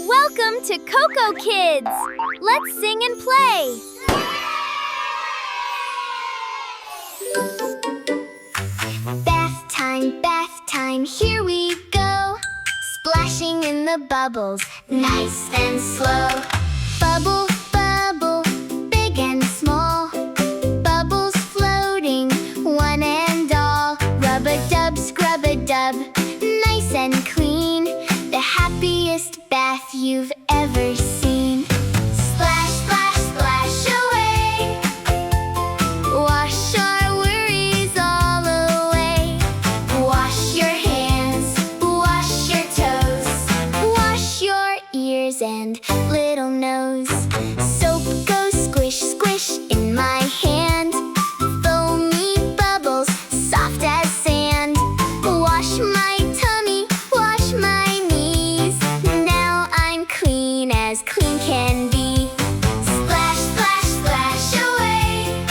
Welcome to Coco Kids! Let's sing and play! Bath time, here we go. Splashing in the bubbles, nice and slow. Bubble, bubble, big and small. Bubbles floating, one and all. Rub-a-dub, scrub-a-dub, nice and clean. The happiest bath you've ever seen. Splash, splash, splash away. Wash our worries all away. Wash your hands, wash your toes. Wash your ears and little nose. Soap goes squish, squish in my hand. Foamy bubbles, soft as sand. Wash my tummy, wash my knees. Now I'm clean as clean can be. Splash, splash, splash away.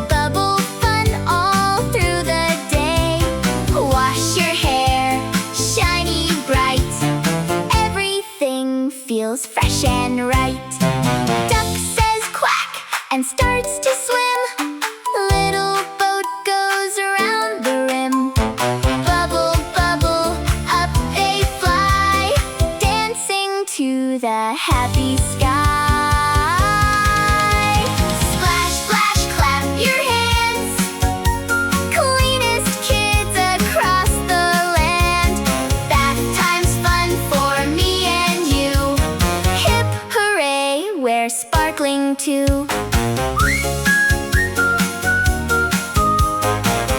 Bubble fun all through the day. Wash your hair, shiny bright. Everything feels fresh and right. Duck says quack and starts to swim. Little boat goes around the rim. Bubble, bubble, up they fly, dancing to the happy sky. Splash, splash, clap your hands. Cleanest kids across the land. Bath time's fun for me and you. Hip hooray, we're sparkling too.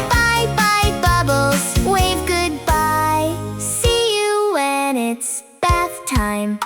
Bye bye bubbles, wave goodbye. See you when it's bath time.